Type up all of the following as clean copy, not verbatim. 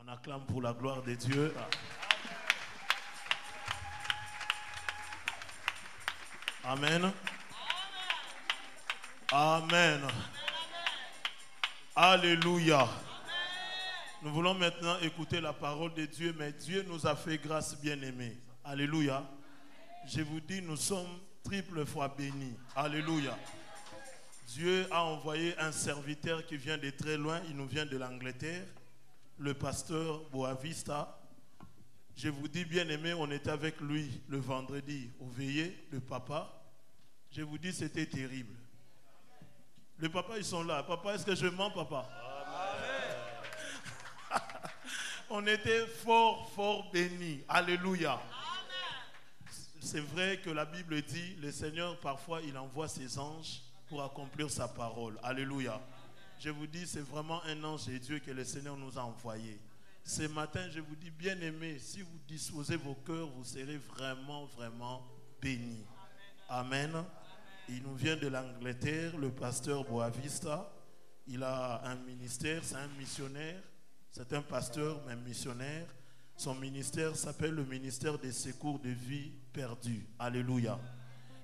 On acclame pour la gloire de Dieu. Amen. Amen. Alléluia. Nous voulons maintenant écouter la parole de Dieu, mais Dieu nous a fait grâce, bien-aimés. Alléluia. Je vous dis, nous sommes triple fois bénis. Alléluia. Dieu a envoyé un serviteur qui vient de très loin, il nous vient de l'Angleterre, le pasteur Boavista. Je vous dis, bien-aimés, on était avec lui le vendredi au veillé, le papa. Je vous dis, c'était terrible. Les papas, ils sont là. Papa, est-ce que je mens, papa? Amen. On était fort bénis. Alléluia. C'est vrai que la Bible dit, le Seigneur, parfois, il envoie ses anges pour accomplir sa parole. Alléluia. Je vous dis, c'est vraiment un ange de Dieu que le Seigneur nous a envoyé. Ce matin, je vous dis, bien-aimés, si vous disposez vos cœurs, vous serez vraiment bénis. Amen. Il nous vient de l'Angleterre, le pasteur Boavista. Il a un ministère, c'est un missionnaire. C'est un pasteur, mais missionnaire. Son ministère s'appelle le ministère des secours de vie perdue. Alléluia.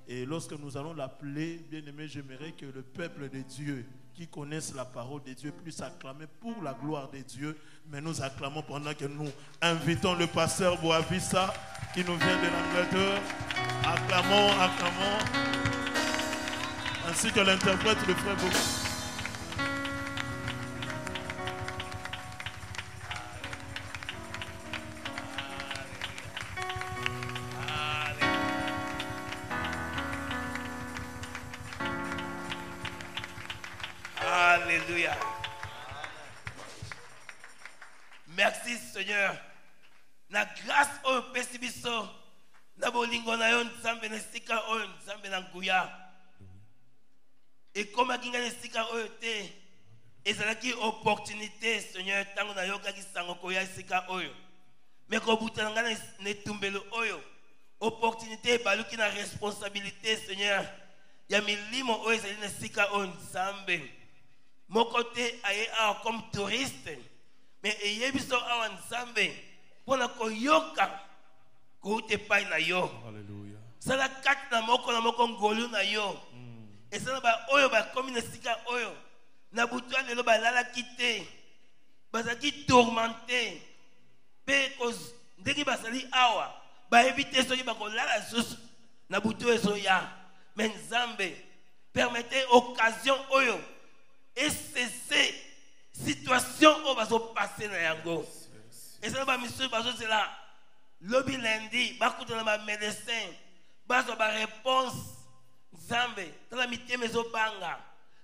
Et lorsque nous allons l'appeler, bien-aimé, j'aimerais que le peuple de Dieu, qui connaissent la parole de Dieu, puisse acclamer pour la gloire de Dieu. Mais nous acclamons pendant que nous invitons le pasteur Boavista, qui nous vient de l'Angleterre. Acclamons. Ainsi que l'interprète, le frère Bouvou. Alléluia. Merci Seigneur. Na grâce au pesibiso, na bolingo na yon zambe na sika on zambe na nguya. Et comme akinga na sika oyote, ezalaki opportunité Seigneur tango na yoka ki sango koya sika oyo. Mais ko butanga na netumbelo oyo. Opportunité baluki na responsabilité Seigneur. Ya milimo oyo ezali na sika on zambe. Mon côté aye comme touriste, mais ayé biso awa nzambe pour na koyoka ko te pai na yo. Alléluia. Sala kat na moko ngolu na yo. Et ça ba oyo ba comme na sika oyo na butwa lelo ba lala kite. Bazaki tourmenté. Pe cause ndeki basali awa ba éviter soki ba ko lala susu na butwa eso ya. Mais nzambe permettez occasion oyo. Et c'est ces situations où on va se passer dans yango. Et ça va monsieur bazo c'est là. Lobby lundi, ba kuta na médecin, bazo ba réponse Nzambe, dans la mité mezo banga.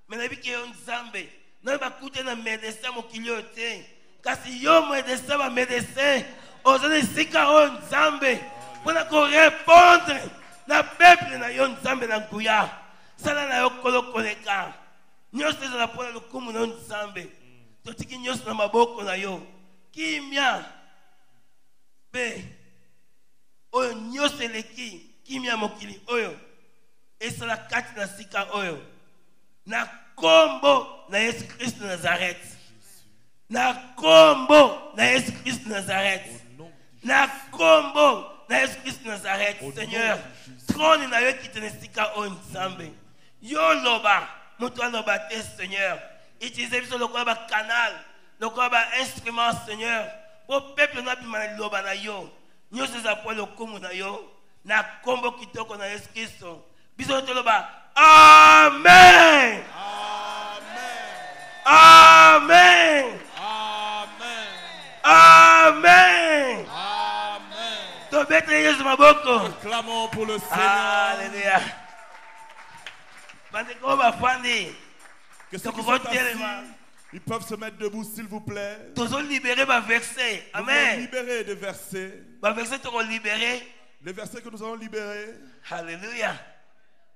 Mais na biki yon Nzambe, na ba kuta na médecin mo kiliote. Kasi yo médecin ba médecin, ozone sika on Nzambe. Pour na ko répondre na peuple na yon Nzambe na kuya. Sala na yo kolo koleka. Nyos te la pona lukumu na Nzambe. Totiki nyos na maboko na yo. Kimia. Be. Oyo nyos eleki. Kimia mokili oyo. Esa la kati na sika oyo. Na kombo na Yesu Christ Nazareth. Na kombo na Yesu Christ Nazareth. Na kombo na Yesu Christ Nazareth. Seigneur. Trône na yo kitene sika oyo Nzambe. Yo loba. Montre nos baptêmes, Seigneur. Utilisez le canal, le instrument, Seigneur. Pour le peuple, nous avons loba na yo. Nous sommes appelés le kumu na yo. Na kombo kitoko na Yesu Christo. Bisous de loba. Amen. Amen. Amen. Amen. Amen. Clamons pour le Seigneur. Alléluia. Que ceux qui sont assis, ils peuvent se mettre debout, s'il vous plaît. Nous allons libérer ma verset. Amen. Libérer des versets. Ma verset tu vas libérer. Les versets que nous allons libérer. Alléluia.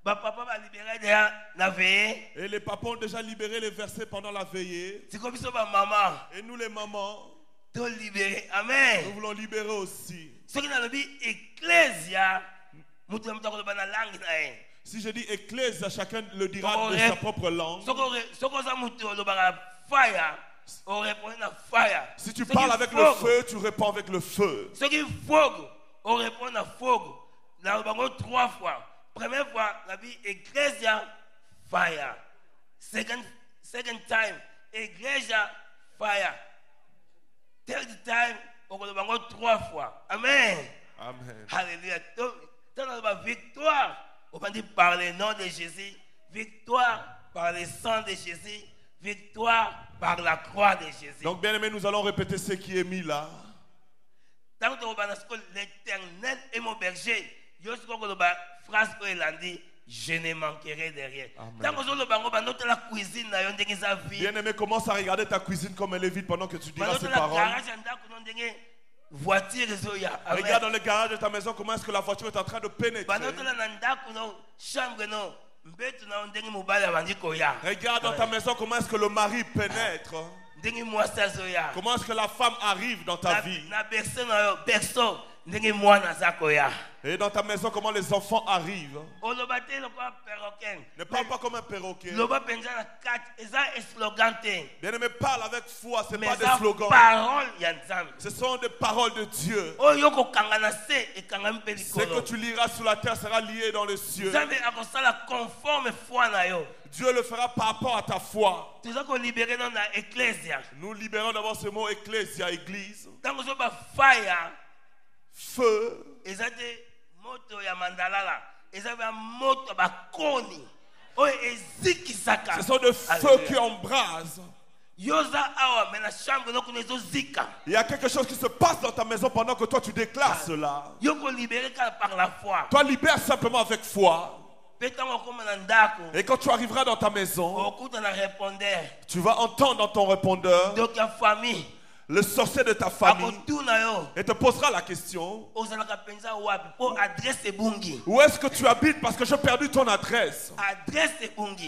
Ma papa va libérer déjà la veillée. Et les papas ont déjà libéré les versets pendant la veillée. C'est comme ça ma maman. Et nous les mamans. Nous libérer. Amen. Nous voulons libérer aussi. Ce qui dans le dit ecclésia, nous devons dans la langue. Si je dis ecclésia, chacun le dira de sa propre langue. Si tu parles avec le tu réponds avec le feu. Ce qui fogo, on répond à fogo. Là, on va 3 fois. Première fois, la vie Ecclesia fire. Second time, Ecclesia fire. Third time, on va 3 fois. Amen. Amen. Alléluia. Donc, dans la victoire, on va dire par le nom de Jésus, victoire par le sang de Jésus, victoire par la croix de Jésus. Donc, bien aimé, nous allons répéter ce qui est mis là. Tant que l'Éternel est mon berger, je suis comme la phrase qu'il a dit, je ne manquerai de rien. Tant que la cuisine, Bien aimé, commence à regarder ta cuisine comme elle est vide pendant que tu diras ces paroles. Voiture, regarde dans le garage de ta maison comment est-ce que la voiture est en train de pénétrer. Regarde dans ta maison comment est-ce que le mari pénètre. Comment est-ce que la femme arrive dans ta vie. Et dans ta maison, comment les enfants arrivent. Ne parle pas comme un perroquet. Bien aimé, parle avec foi, ce n'est pas des slogans. Ce sont des paroles de Dieu. Ce que tu liras sur la terre sera lié dans les cieux. Dieu le fera par rapport à ta foi. Nous libérons d'abord ce mot ecclésia, église. Feu. Ce sont des feux qui embrasent. Il y a quelque chose qui se passe dans ta maison pendant que toi tu déclares cela. Toi libère simplement avec foi. Et quand tu arriveras dans ta maison, tu vas entendre dans ton répondeur le sorcier de ta famille et te posera la question: où est-ce que tu habites? Parce que j'ai perdu ton adresse.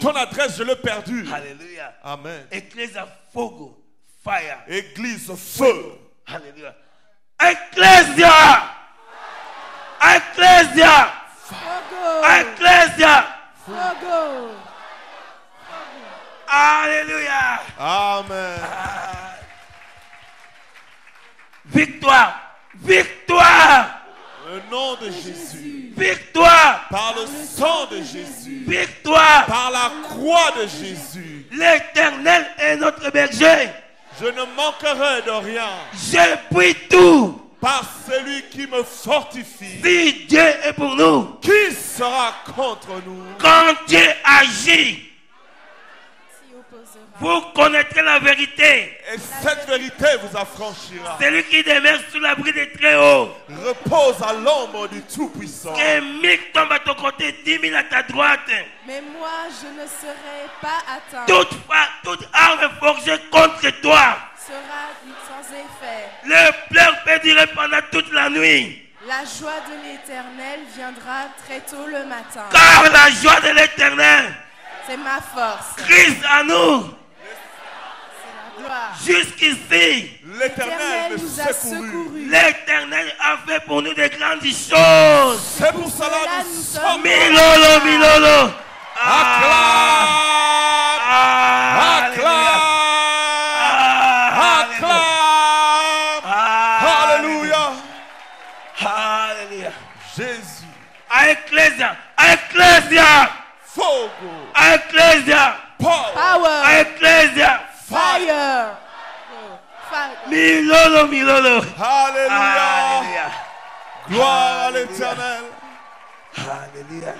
Ton adresse, je l'ai perdue. Alléluia. Amen. Ecclesia fogo, fire. Église feu. Alléluia. Ecclesia. Ecclesia. Ecclesia. Alléluia. Amen. Victoire. Victoire. Le nom de Jésus. Victoire. Par le sang de Jésus. Victoire. Par la croix de Jésus. L'Éternel est notre berger. Je ne manquerai de rien. Je puis tout. Par celui qui me fortifie. Si Dieu est pour nous, qui sera contre nous? Quand Dieu agit, vous connaîtrez la vérité. Et cette vérité vous affranchira. Celui qui demeure sous l'abri des Très-Hauts repose à l'ombre du Tout-Puissant. Que 1000 tombent à ton côté, 10 000 à ta droite. Mais moi, je ne serai pas atteint. Toute arme forgée contre toi sera sans effet. Le pleurs peut durer pendant toute la nuit. La joie de l'Éternel viendra très tôt le matin. Car la joie de l'Éternel, c'est ma force. Christ à nous. Gloire. Jusqu'ici, l'Éternel nous a secourus. L'Éternel a fait pour nous de grandes choses. C'est pour cela que nous sommes. Milolo. Acclame. Alléluia. Alléluia. Jésus. Ecclesia. Fogo. Ecclesia. Power. Ecclesia. Fire. Milolo. Alléluia. Gloire à l'Éternel. Alléluia.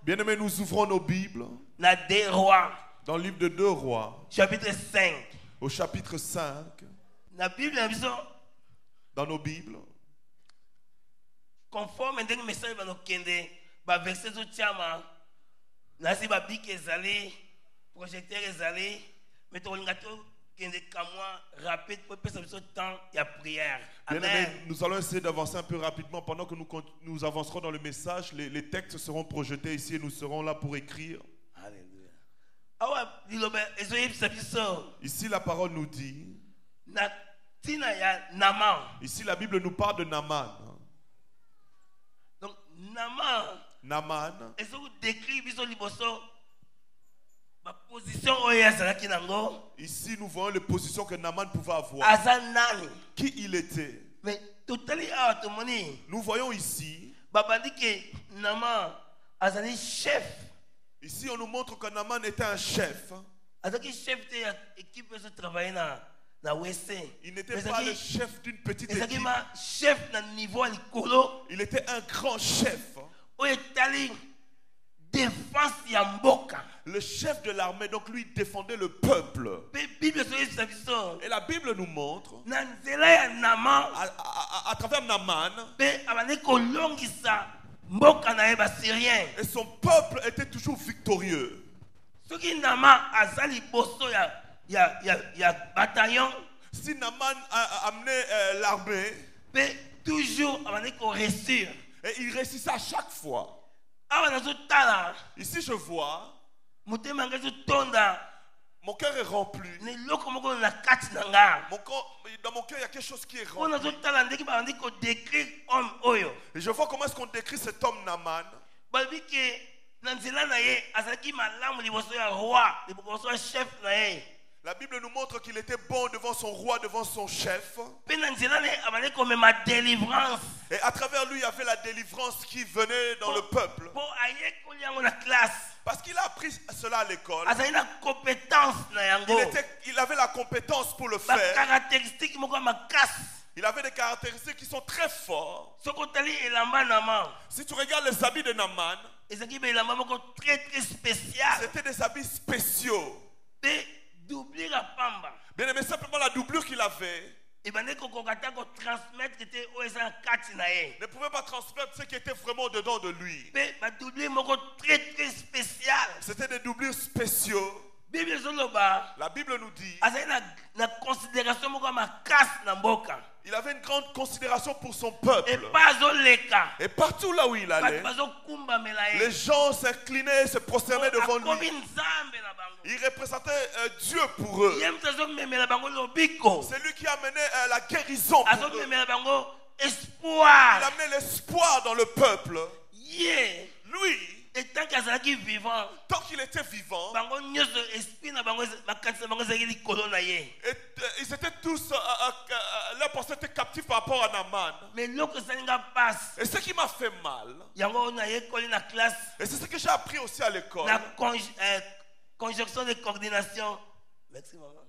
Bien-aimés, nous ouvrons nos Bibles dans 2 Rois, dans le livre de 2 Rois, chapitre 5. au chapitre 5. Dans nos Bibles, conforme à message va nous kende ba verset zo tiama nasi ba bik ezali projecteur ezali mais to lingato kende kamwa rapide pour passer ce temps il y a prière. Amen. Nous allons essayer d'avancer un peu rapidement pendant que nous avancerons dans le message. Les textes seront projetés ici et nous serons là pour écrire. Alléluia. Ici la parole nous dit, Naman. ici la Bible nous parle de Naaman. Donc Naman Naaman, est-ce que vous décrit biso liboso Ici, nous voyons les positions que Naaman pouvait avoir. Qui il était. Mais nous voyons ici. Chef. Ici, on nous montre que Naaman était un chef. Il n'était pas le chef d'une petite équipe. Il était un grand chef. Le chef de l'armée, donc lui défendait le peuple. Et la Bible nous montre à travers Naaman, et son peuple était toujours victorieux. Si Naaman a amené l'armée, toujours réussir. Et il réussissait à chaque fois. Ici je vois, mon cœur est rempli. Dans mon cœur il y a quelque chose qui est rempli. Et je vois comment est-ce qu'on décrit cet homme Naaman. La Bible nous montre qu'il était bon devant son roi, devant son chef. Et à travers lui, il y avait la délivrance qui venait dans le peuple. Parce qu'il a appris cela à l'école. Il avait la compétence pour le faire. Il avait des caractéristiques qui sont très fortes. Si tu regardes les habits de Naaman, c'était des habits spéciaux. Bien aimé, simplement la doublure qu'il avait ne pouvait pas transmettre ce qui était vraiment dedans de lui. C'était des doublures spéciaux. La Bible nous dit il avait une grande considération pour son peuple. Et partout là où il allait, les gens s'inclinaient, se prosternaient devant lui. Il représentait Dieu pour eux. C'est lui qui a amené la guérison pour eux. Il a amené l'espoir dans le peuple. Lui, tant qu'il était vivant, ils étaient tous, leur pensée était captive par rapport à Naaman. Et ce qui m'a fait mal, et c'est ce que j'ai appris aussi à l'école, conjonction de coordination. Merci maman.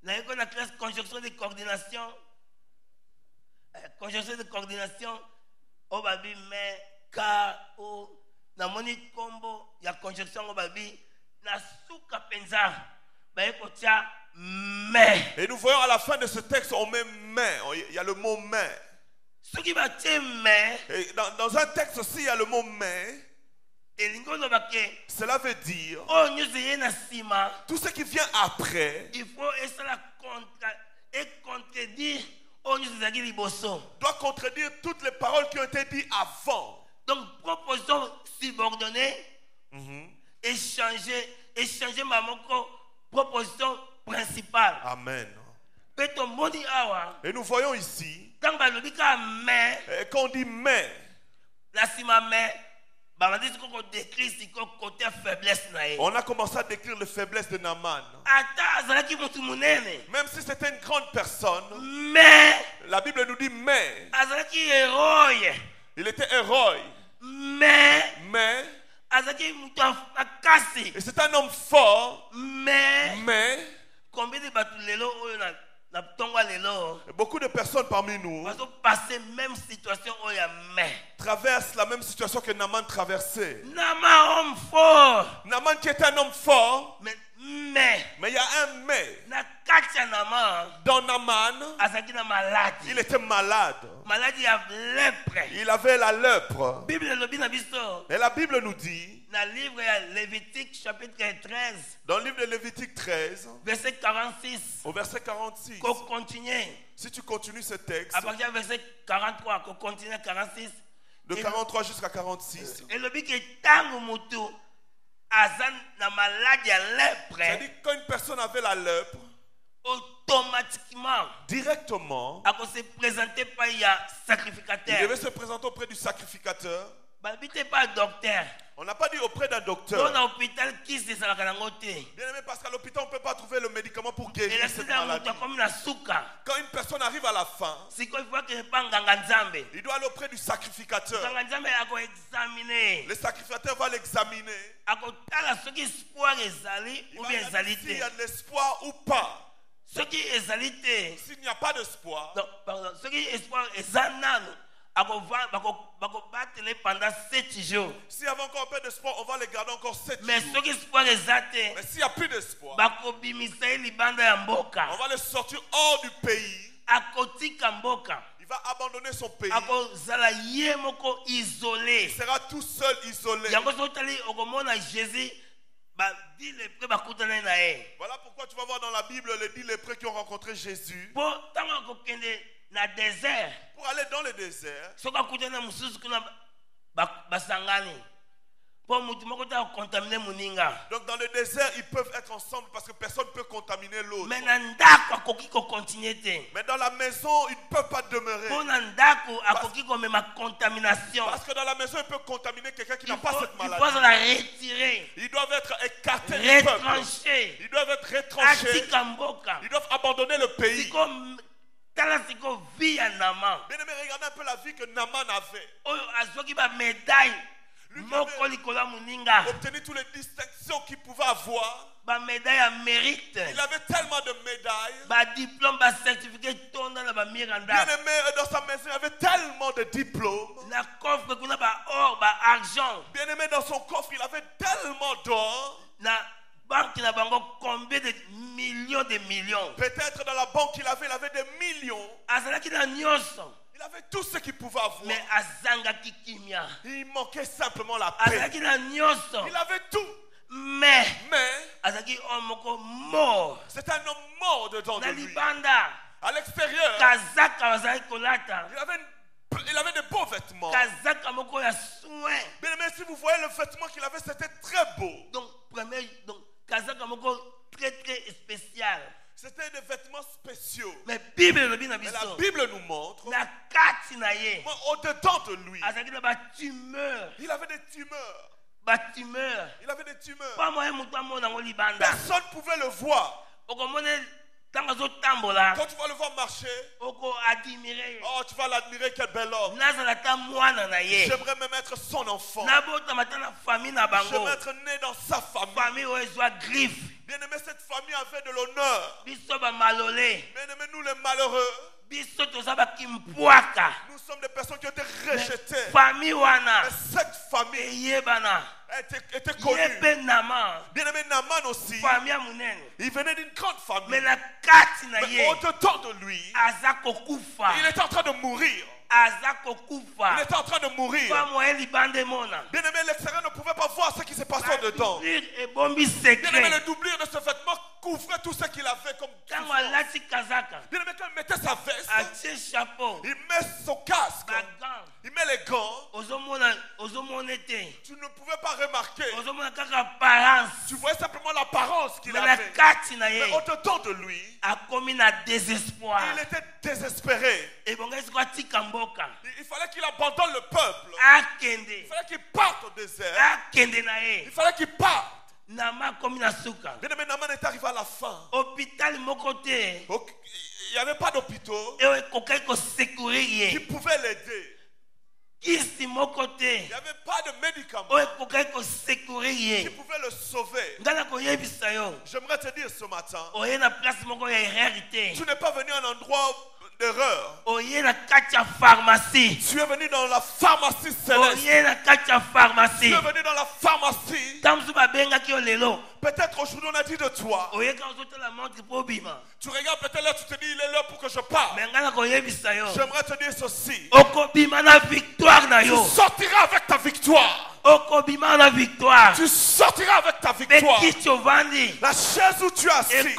La classe conjonction de coordination. Conjonction de coordination. Obabi mais ka o na moni combo ya conjonction obabi na suka penza ba ekotia mais. Et nous voyons à la fin de ce texte on met mais, il y a le mot mais. Ce qui va dire mais. Et dans un texte aussi il y a le mot mais. Cela veut dire tout ce qui vient après il faut doit contredire toutes les paroles qui ont été dites avant. Donc proposition subordonnée, échanger ma proposition principale. Amen. Et nous voyons ici quand on dit mais, on a commencé à décrire les faiblesses de Naaman. Même si c'était une grande personne, mais la Bible nous dit mais. Il était héros. Mais et c'est un homme fort. Mais combien de beaucoup de personnes parmi nous traversent la même situation que Naaman traversait. Naaman qui était un homme fort. Mais il y a un mais. Dans Naaman, il était malade. Il avait la lèpre. Et la Bible nous dit dans le livre Lévitique chapitre 13, dans le livre de Lévitique 13, verset 46, au verset 46, si tu continues ce texte, à partir du verset 43, qu'on continue à 46, de 43 jusqu'à 46, et le but est tant mutu azan na maladie à lèpre, c'est-à-dire quand une personne avait la lèpre, automatiquement, directement, à cause se présenter par il y a sacrificateur, il devait se présenter auprès du sacrificateur. pas docteur. On n'a pas dit auprès d'un docteur. Bien aimé, parce qu'à l'hôpital, on ne peut pas trouver le médicament pour guérir cette maladie. Quand une personne arrive à la fin, il doit aller auprès du sacrificateur. Le sacrificateur va l'examiner. Il va regarder s'il y a de l'espoir ou pas. S'il n'y a pas d'espoir, pendant 7 jours. S'il y avait encore un peu d'espoir, on va les garder encore 7 jours. Mais s'il n'y a plus d'espoir, on va les sortir hors du pays. Il va abandonner son pays. Il sera tout seul, isolé. Voilà pourquoi tu vas voir dans la Bible les 10 lépreux qui ont rencontré Jésus. Pour aller dans le désert, donc dans le désert, ils peuvent être ensemble parce que personne ne peut contaminer l'autre. Mais dans la maison, ils ne peuvent pas demeurer. Parce que dans la maison, ils peuvent contaminer quelqu'un qui n'a pas cette maladie. Ils doivent être écartés du peuple. Ils doivent être retranchés. Ils doivent abandonner le pays. Bien aimé, regardez un peu la vie que Naaman avait. Lui qui avait obtenu toutes les distinctions qu'il pouvait avoir. Il avait tellement de médailles. Bien aimé, dans sa maison, il avait tellement de diplômes. Bien aimé, dans son coffre, il avait tellement d'or. Combien de millions de millions. Peut-être dans la banque il avait des millions. Il avait tout ce qu'il pouvait avoir. Mais il manquait simplement la paix. Il avait tout. Mais c'est un homme mort dedans de lui. À l'extérieur, il avait de beaux vêtements. Bien aimé, si vous voyez le vêtement qu'il avait, c'était très beau. Donc très très spécial. C'était des vêtements spéciaux. Mais la Bible nous montre au-dedans de lui, il avait des tumeurs. Il avait des tumeurs. Personne ne pouvait le voir. Quand tu vas le voir marcher, oh, tu vas l'admirer, quel bel homme. J'aimerais même être son enfant. J'aimerais être né dans sa famille. Bien aimé, cette famille avait de l'honneur. Bien aimé, nous les malheureux, nous sommes des personnes qui ont été rejetées. Mais cette famille était connue. Bien aimé, Naaman aussi, il venait d'une grande famille. Mais au-dedans de lui, il était en train de mourir. Il était en train de mourir. Bien aimé, l'extérieur ne pouvait pas voir ce qui se passait dedans. Bien aimé, le doublure de ce vêtement couvrait tout ce qu'il avait comme souffrance. Bien aimé, quand il mettait sa veste, il met son casque, il met les gants. Tu ne pouvais pas remarquer. Tu voyais simplement l'apparence qu'il avait. Mais au-dedans de lui, il était désespéré. Il fallait qu'il abandonne le peuple. Il fallait qu'il parte au désert. Il fallait qu'il parte. Bien aimé, Naaman est arrivé à la fin. Il n'y avait pas d'hôpitaux qui pouvaient l'aider. Il n'y avait pas de médicaments qui pouvaient le sauver. J'aimerais te dire ce matin, tu n'es pas venu à un endroit d'erreur. Tu es venu dans la pharmacie céleste. Tu es venu dans la pharmacie. Peut-être aujourd'hui on a dit de toi. Tu regardes peut-être là, tu te dis il est l'heure pour que je parte. J'aimerais te dire ceci. Tu sortiras avec ta victoire. Tu sortiras avec ta victoire. La chaise où tu as assis, elle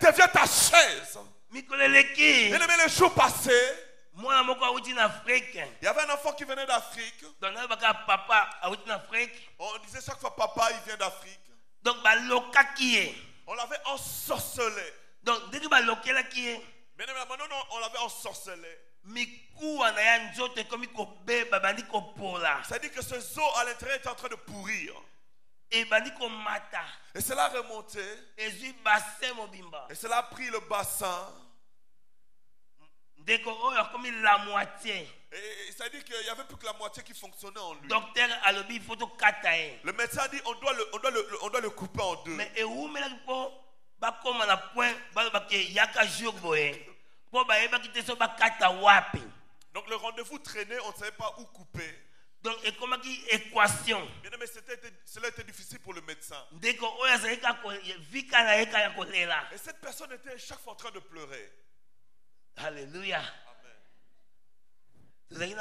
devient ta chaise. Bien aimé, les jours passés, il y avait un enfant qui venait d'Afrique. On disait chaque fois papa il vient d'Afrique. On l'avait ensorcelé. Bien aimé, maintenant on l'avait ensorcelé. C'est-à-dire que ce zoo à l'intérieur est en train de pourrir. Et cela a remonté. Et cela a pris le bassin. Et c'est-à-dire qu'il n'y avait plus que la moitié qui fonctionnait en lui. Le médecin a dit on doit le couper en deux. Donc le rendez-vous traînait, on ne savait pas où couper. Donc, et comment qui équation? Mais cela était difficile pour le médecin. Et cette personne était chaque fois en train de pleurer. Alléluia. J'ai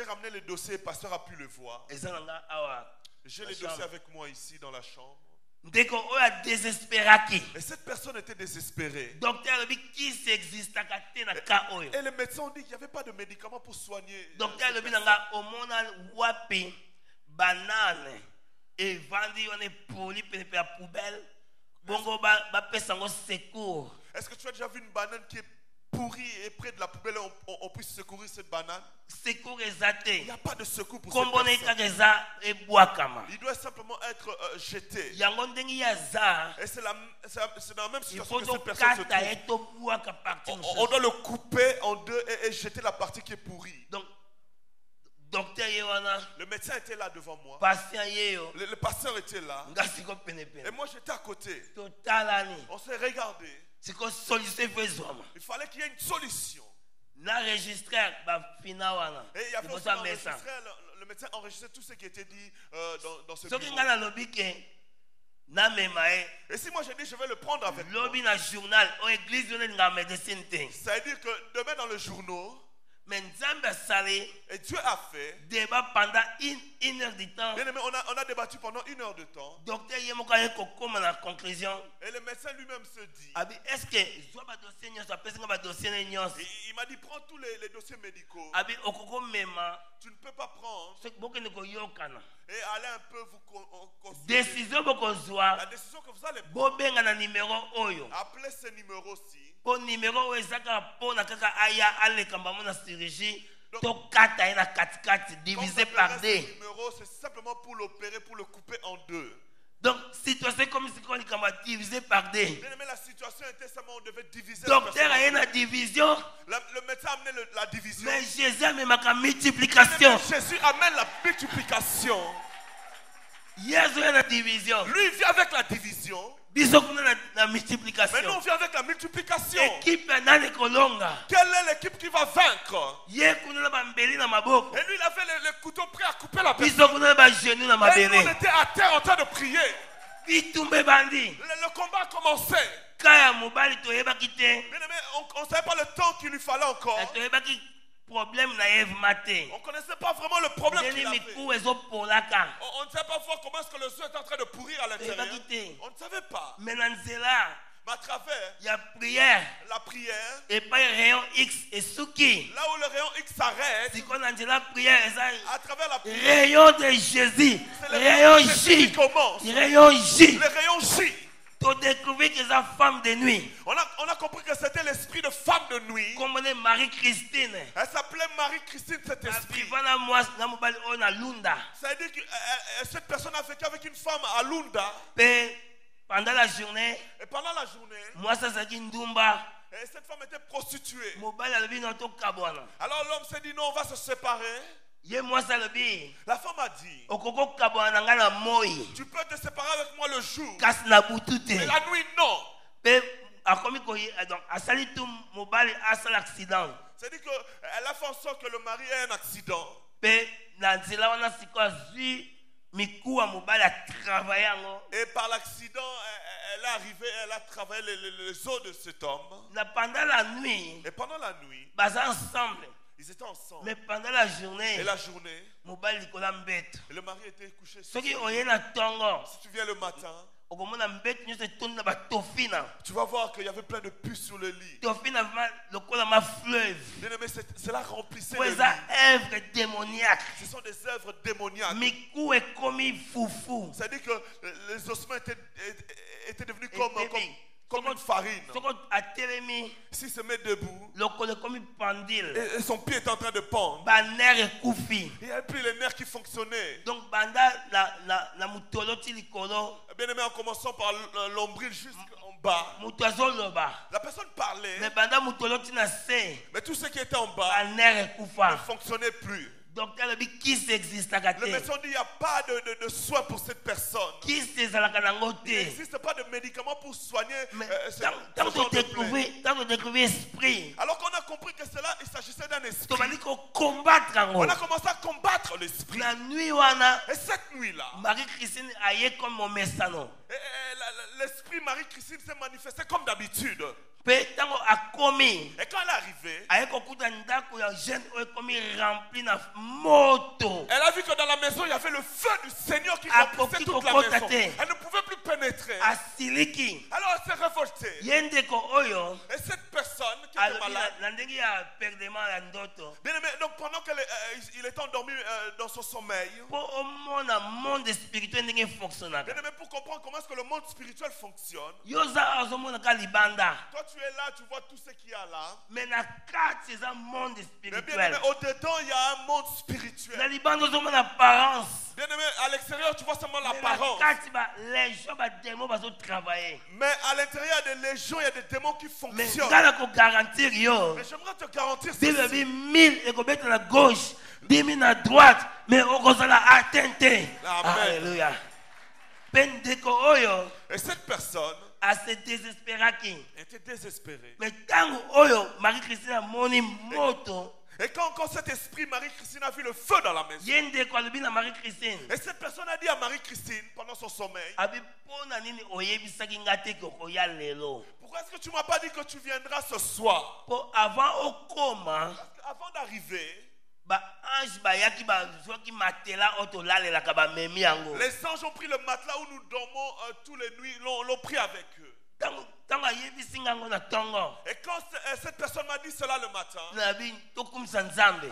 ramené le dossier, le pasteur a pu le voir. J'ai le dossier avec moi ici dans la chambre. Et cette personne était désespérée. Et les médecins ont dit qu'il n'y avait pas de médicaments pour soigner. Est-ce que tu as déjà vu une banane qui est pourrie et près de la poubelle, on puisse secourir cette banane? Il n'y a pas de secours pour cette personne. Il doit simplement être jeté. Et c'est dans la même situation que cette personne se trouve. On doit le couper en deux et jeter la partie qui est pourrie. Donc, le médecin était là devant moi. Le pasteur était là. Et moi j'étais à côté. On s'est regardé. Il fallait qu'il y ait une solution. Et il y avait aussi le médecin enregistrait tout ce qui était dit dans ce bureau. Et si moi je dis je vais le prendre avec moi, ça veut dire que demain dans le journal, et Dieu a fait débat pendant une heure de temps. Bien aimé, on a débattu pendant 1 heure de temps. Docteur conclusion. Et le médecin lui-même se dit, est-ce que il m'a dit prends tous les dossiers médicaux. Tu ne peux pas prendre et aller un peu vous consulter. La décision que vous allez prendre, appelez ce numéro-ci. Pour numéro divisé par deux. C'est simplement pour l'opérer, pour le couper en deux. Donc, situation comme si on divisé par deux. Bien aimé, la situation était seulement on devait diviser. Docteur a une division. Le médecin a amené la division. Mais Jésus amène la multiplication. Jésus amène la multiplication. Jésus a la division. Lui il vient avec la division. La multiplication. Mais nous on vient avec la multiplication. Équipe quelle est l'équipe qui va vaincre? Et lui il avait le couteau prêt à couper la personne. Et nous on était à terre en train de prier. Le combat a commencé. Bien aimé, on ne savait pas le temps qu'il lui fallait encore. On ne connaissait pas vraiment le problème qu'il avait. On ne savait pas voir comment est-ce que le sol est en train de pourrir à l'intérieur. On ne savait pas. Mais à travers la prière, et pas le rayon X et Suki. Là où le rayon X s'arrête, à travers la prière, rayon de Jésus, rayon J, rayon J. Le rayon J. Tu as découvert que c'est la femme de nuit. On a compris que c'était l'esprit de femme de nuit. Comme Marie-Christine. Elle s'appelait Marie-Christine, cet esprit. Ça veut dire que cette personne a vécu avec une femme à Lunda. Pendant la journée, moi ça c'est Ndumba. Et cette femme était prostituée. Alors l'homme s'est dit non, on va se séparer. La femme a dit, tu peux te séparer avec moi le jour, mais la nuit non. C'est-à-dire qu'elle a fait en sorte que le mari ait un accident. Et par l'accident, elle est arrivée, elle a travaillé les os de cet homme. Pendant la nuit, ensemble. Ils étaient ensemble. Mais pendant la journée, et le mari était couché sur lui. Si tu viens le matin, tu vas voir qu'il y avait plein de puces sur le lit. Cela remplissait le lit. Ce sont des œuvres démoniaques. C'est-à-dire que les ossements étaient devenus comme comme une farine. S'il se met debout, et son pied est en train de pendre, et puis les nerfs qui fonctionnaient. Donc, bien aimé, en commençant par l'ombril jusqu'en bas, la personne parlait, mais tout ce qui était en bas ne fonctionnait plus. Le médecin dit qu'il n'y a pas de soin pour cette personne. Il n'existe pas de médicaments pour soigner ce genre de plaie. Alors qu'on a compris que cela, il s'agissait d'un esprit. On a commencé à combattre l'esprit. Et cette nuit-là, l'esprit Marie-Christine s'est manifesté comme d'habitude. Et quand elle est arrivée, elle a vu que dans la maison il y avait le feu du Seigneur qui remplissait toute la maison. Elle ne pouvait plus pénétrer. Alors elle s'est révoltée. Et cette personne qui était malade, bien aimé, donc pendant qu'il était endormi dans son sommeil, bien aimé, pour comprendre comment est-ce que le monde spirituel fonctionne, toi tu es là, tu vois tout ce qu'il y a là. Mais bien aimé, au-dedans il y a un monde spirituel. Bien aimé, à l'extérieur tu vois seulement l'apparence. Mais à l'intérieur des légions il y a des démons qui fonctionnent. Mais j'aimerais te garantir ceci. 1000 et à gauche, 10 000 à droite, mais on a atteint. Alléluia. Et cette personne était désespérée. Mais et quand cet esprit Marie-Christine a vu le feu dans la maison, et cette personne a dit à Marie-Christine pendant son sommeil, pourquoi est-ce que tu ne m'as pas dit que tu viendras ce soir? Avant d'arriver, les anges ont pris le matelas où nous dormons tous les nuits, l'ont pris avec eux. Et quand cette personne m'a dit cela le matin,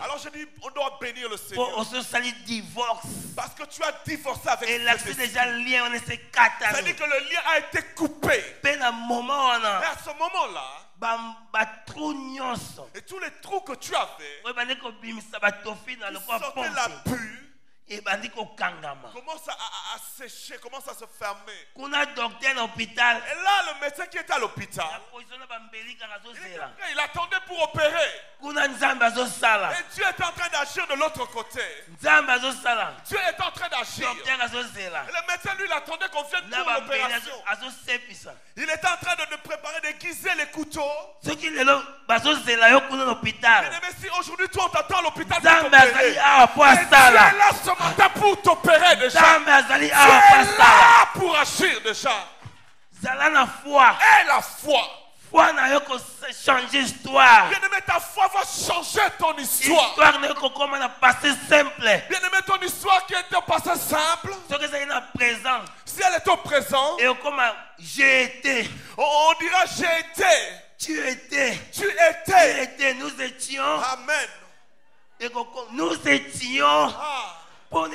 alors je dis on doit bénir le Seigneur. Parce que tu as divorcé avec et c'est-à-dire que le lien a été coupé. Et à ce moment-là, et tous les trous que tu avais, qui sortaient la pue, commence à sécher, commence à se fermer. Et là, le médecin qui était à l'hôpital, il attendait pour opérer. Et Dieu est en train d'agir de l'autre côté. Dieu est en train d'agir. Et le médecin, lui, il attendait qu'on vienne pour l'opération. Il était en train de préparer, d'aiguiser les couteaux. Mais si aujourd'hui, toi, on t'attend à l'opération, Dieu est là ce matin pour t'opérer déjà. Dieu est là pour agir déjà. Et la foi. Changer histoire. Bien-aimé, ta foi va changer ton histoire. Bien-aimé, ton histoire qui était passée simple, si elle est au présent, et j'ai été, on dira j'ai été. Tu étais. Tu étais. Nous étions. Amen. Nous étions. Parce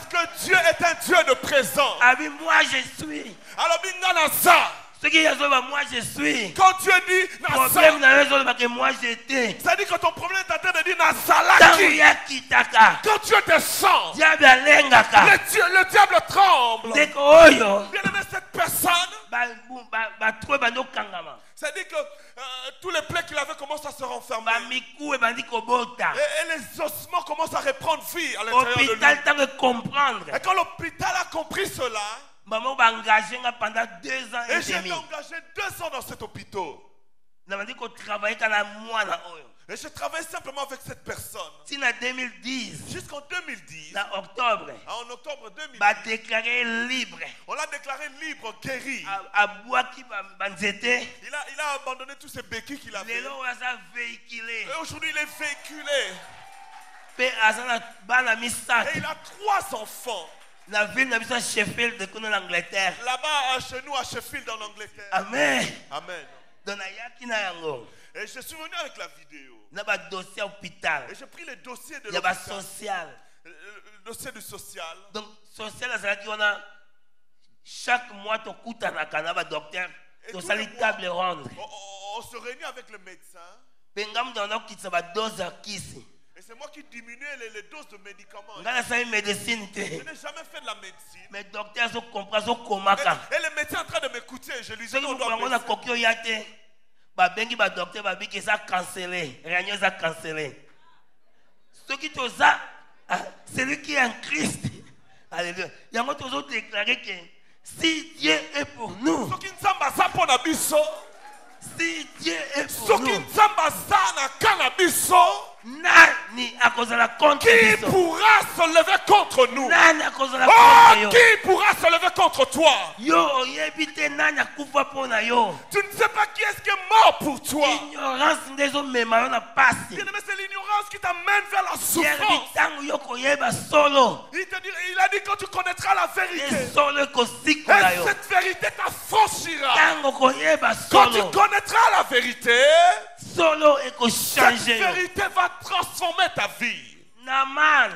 que Dieu est un Dieu de présent. Moi je suis. Alors Binganasa. Moi je suis. Quand Dieu dit moi j'étais. Ça dit que ton problème est en train de dire Nazalaki. Quand Dieu descend, le diable tremble. Bien aimé, cette personne, ça dit que tous les plaies qu'il avait commencent à se renfermer. Et les ossements commencent à reprendre vie à l'intérieur de lui. Et quand l'hôpital a compris cela, pendant 2 ans et j'ai été engagé 2 ans dans cet hôpital. Et je travaille simplement avec cette personne. Jusqu'en 2010. En octobre 2010. Libre. On l'a déclaré libre, guéri. Il a abandonné tous ces béquilles qu'il avait. Et aujourd'hui il est véhiculé. Et il a 3 enfants. La ville de Sheffield en Angleterre. Là-bas, chez nous, à Sheffield, en Angleterre. Amen. Amen. Et je suis venu avec la vidéo. Et j'ai pris les dossiers de l'hôpital. Social. Le dossier du social. Donc, social, c'est là qu'on a chaque mois, tu coûtes un canaba docteur. Tu as une table ronde. On se réunit avec le médecin. Et c'est moi qui diminue les doses de médicaments. Je n'ai jamais fait de la médecine. Mais docteur, je comprends. Et le médecin est en train de m'écouter. Je lui dis non, docteur, c'est lui qui est en Christ. Alléluia. Il y a un autre déclaré que si Dieu est pour nous, si Dieu est pour nous, qui pourra se lever contre nous? Qui pourra se lever contre toi? Tu ne sais pas qui est-ce qui est mort pour toi. Bien-aimé, c'est l'ignorance qui t'amène vers la souffrance. Il a dit quand tu connaîtras la vérité, et cette vérité t'affranchira. Quand tu connaîtras la vérité, cette vérité va transformer ta vie. Naaman,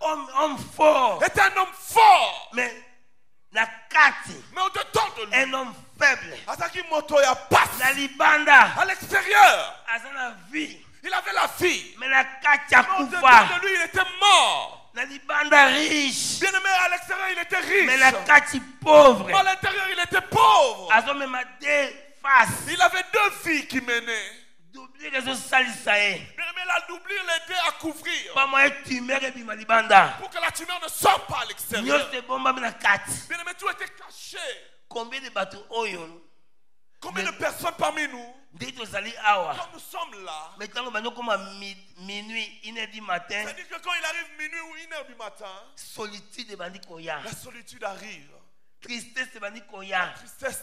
homme fort, est un homme fort. Mais au-dedans de lui, un homme faible. À l'extérieur, il avait la vie. Mais au-dedans de lui, il était mort. Riche. Bien-aimé, à l'extérieur, il était riche. Mais pauvre. À l'intérieur, il était pauvre. Il avait deux vies qui menaient. Bien-aimé, la doublure l'aidait à couvrir. Pour que la tumeur ne sorte pas à l'extérieur. Bien-aimé, tout était caché. Combien de bateaux? Combien de personnes parmi nous? Quand nous sommes là, minuit, 1h du matin, c'est-à-dire que quand il arrive minuit ou 1h du matin, la solitude arrive. Tristesse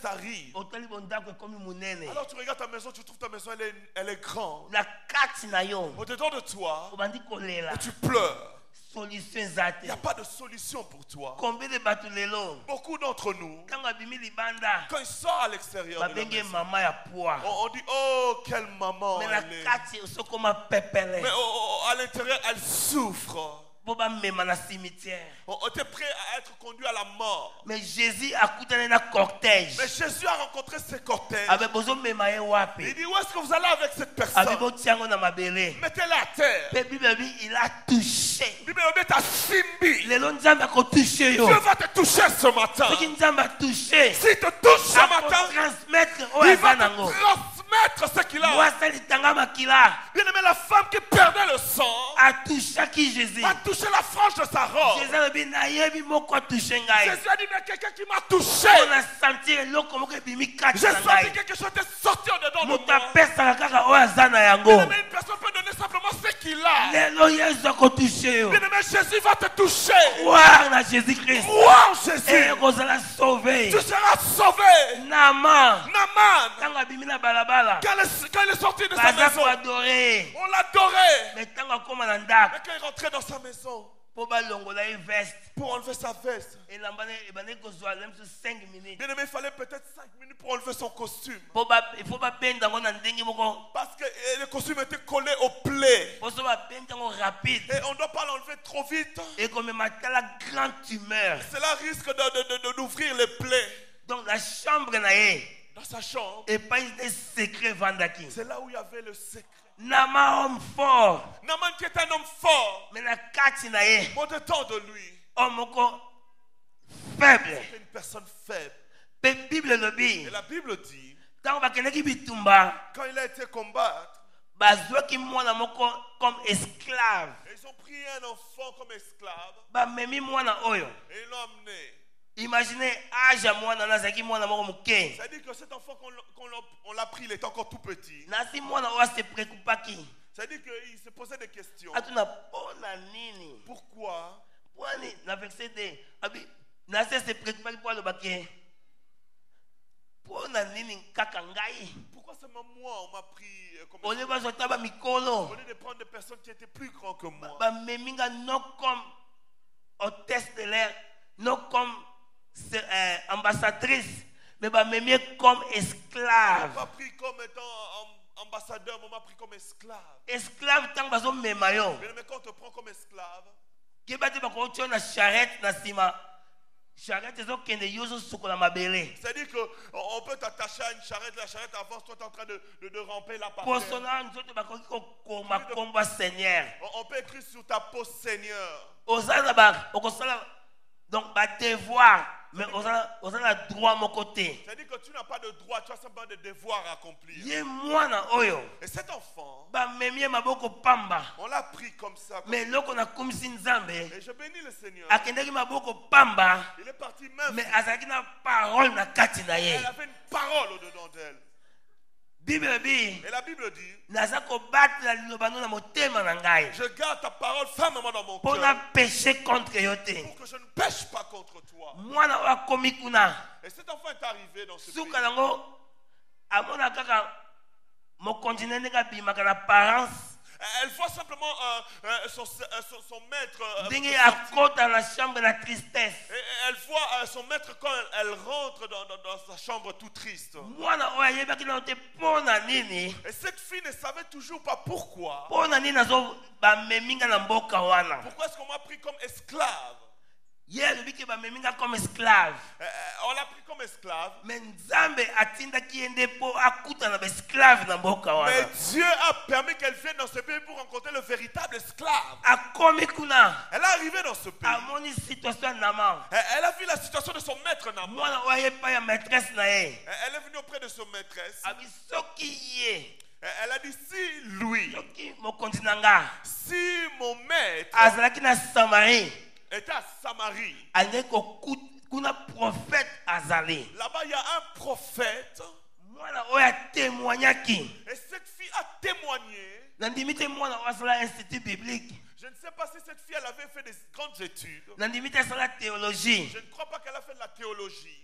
arrive. Alors tu regardes ta maison, tu trouves ta maison, elle est grande. Au-dedans de toi, et tu pleures. Il n'y a pas de solution pour toi. Beaucoup d'entre nous, quand ils sortent à l'extérieur de la maison, on dit oh quelle maman elle est. Mais à l'intérieur elle souffre. On était prêt à être conduit à la mort. Mais Jésus a cortège. Mais Jésus a rencontré ce cortège. Il dit où est-ce que vous allez avec cette personne? Mettez-la à terre. Il a touché. Dieu va te toucher ce matin. S'il te touche ce matin, il va te transmettre ce qu'il a. Bien aimé, la femme qui perdait le sang a touché Jésus. A touché la frange de sa robe. Jésus a dit mais quelqu'un qui m'a touché. J'ai senti quelque chose de sorti au-dedans de moi. Bien aimé, une personne peut donner simplement ce qu'il a. Bien aimé, Jésus va te toucher. Croire en Jésus-Christ. Croire en Jésus. Et tu seras sauvé. Naaman. Quand il est sorti de sa maison, on l'adorait. Mais quand il rentrait dans sa maison, pour enlever sa veste, bien aimé, il fallait peut-être 5 minutes pour enlever son costume. Parce que le costume était collé au plaid. Et on ne doit pas l'enlever trop vite. Cela risque d'ouvrir les plaies. Donc la chambre dans sa chambre, c'est là où il y avait le secret. Naaman, homme fort. Naaman qui est un homme fort. Mais au-dedans de lui, faible. C'est une personne faible. Et la Bible dit, quand il a été combattre, comme esclave. Ils ont pris un enfant comme esclave. Et ils l'ont amené. Imaginez, c'est-à-dire que cet enfant qu'on l'a pris, il était encore tout petit. C'est-à-dire qu'il se posait des questions. Pourquoi? Pourquoi seulement moi on m'a pris comme au lieu de prendre des personnes qui étaient plus grandes que moi? Non comme hôtesse de l'air, non comme ambassadrice, mais comme esclave. On m'a pas pris comme étant ambassadeur, on m'a pris comme esclave. Esclave tant que mais quand on te prend comme esclave, charrette C'est-à-dire qu'on peut t'attacher à une charrette, la charrette avance, toi tu es en train de ramper là par terre. On peut écrire sur ta peau Seigneur. Donc, devoir, mais on a droit à mon côté. C'est-à-dire que tu n'as pas de droit, tu as simplement des devoirs à accomplir. Et cet enfant, on l'a pris comme ça. Mais et je bénis le Seigneur. Il est parti même. Mais elle avait une parole au-dedans d'elle. Et la Bible dit, je garde ta parole fermement dans mon cœur pour que je ne pêche pas contre toi. Et cet enfant est arrivé dans ce pays. Elle voit simplement son maître. Dans la chambre de la tristesse. Et elle voit son maître quand elle rentre dans sa chambre tout triste. Et cette fille ne savait toujours pas pourquoi. Pourquoi est-ce qu'on m'a pris comme esclave? On l'a pris comme esclave. Mais Dieu a permis qu'elle vienne dans ce pays pour rencontrer le véritable esclave. Elle est arrivée dans ce pays. Elle a vu la situation de son maître Naaman. Elle est venue auprès de son maîtresse. Elle a dit, si lui, si mon maître était à Samarie, là-bas il y a un prophète, et cette fille a témoigné. Je ne sais pas si cette fille elle avait fait des grandes études. Je ne crois pas qu'elle a fait de la théologie.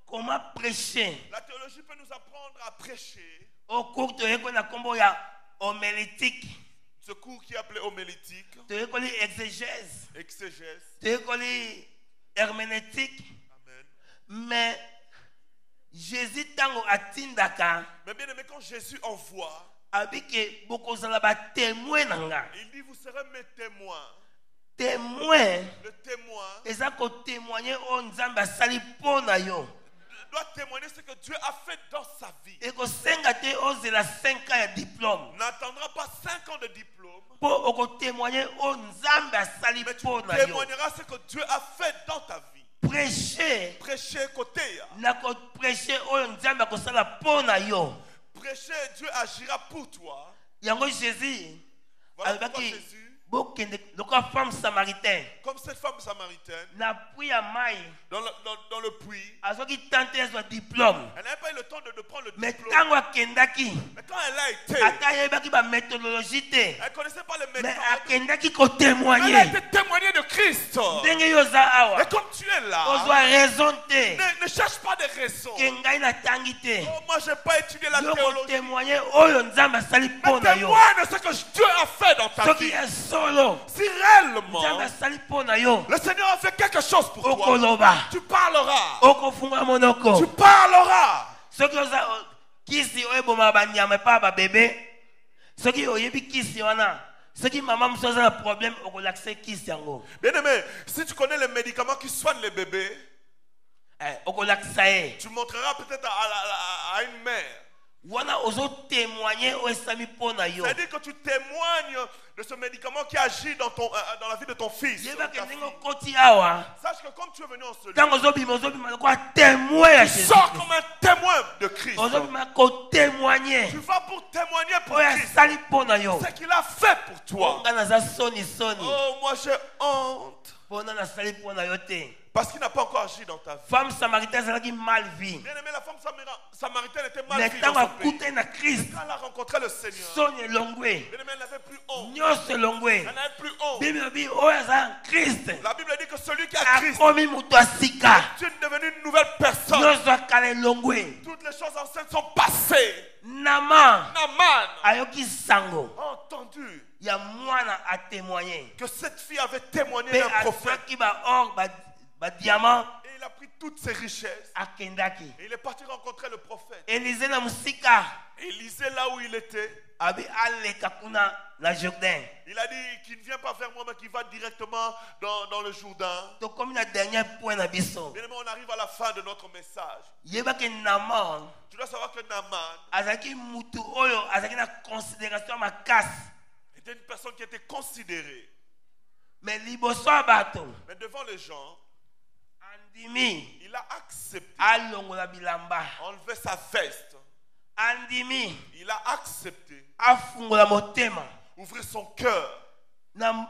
Comment prêcher? La théologie peut nous apprendre à prêcher. Au cours de homélétique. Ce cours qui est appelé homélétique. Exégèse. Herméneutique. Herméneutique. Amen. Mais Jésus tango atindaka. Mais bien aimé, quand Jésus envoie, il dit vous serez mes témoins. Le témoin. Doit témoigner ce que Dieu a fait dans sa vie. N'attendra pas 5 ans de diplôme. Mais tu témoigneras ce que Dieu a fait dans ta vie. Prêcher côté. Prêcher, Dieu agira pour toi. Voilà pourquoi Jésus, femme samaritaine. Comme cette femme samaritaine, dans le puits, elle n'avait pas eu le temps de prendre le diplôme. Mais quand elle a été, elle ne connaissait pas les méthodes. Elle a été témoignée de Christ. Et comme tu es là, ne cherche pas de raisons. Oh, moi je n'ai pas étudié la théologie. Mais témoigne de ce que Dieu a fait dans ta vie. Si réellement le Seigneur a fait quelque chose pour toi, tu parleras. Tu parleras. Bien aimé, si tu connais les médicaments qui soignent les bébés, tu montreras peut-être à une mère. C'est-à-dire que tu témoignes de ce médicament qui agit dans la vie de ton fils. Sache que comme tu es venu en ce lieu, tu sors comme un témoin de Christ. Tu vas pour témoigner pour Christ ce qu'il a fait pour toi. Oh, moi j'ai honte. Parce qu'il n'a pas encore agi dans ta vie. Femme samaritaine, c'est mal vie. Bien aimé, la femme samaritaine était mal vie dans son pays. Quand elle a rencontré le Seigneur, bien aimé, elle n'avait plus honte. Elle n'avait plus honte. La Bible dit que celui qui a Christ est devenu une nouvelle personne. Toutes les choses anciennes sont passées. Naman a entendu que cette fille avait témoigné d'un prophète. Diamant. Et il a pris toutes ses richesses. Et il est parti rencontrer le prophète. Élisée na musika. Élisée là où il était. Il a dit qu'il ne vient pas vers moi mais qu'il va directement dans le Jourdain. Bien aimé, on arrive à la fin de notre message. Tu dois savoir que Naaman était une personne qui était considérée. Mais devant les gens, il a accepté enlever sa veste. Il a accepté ouvrir son cœur. Dans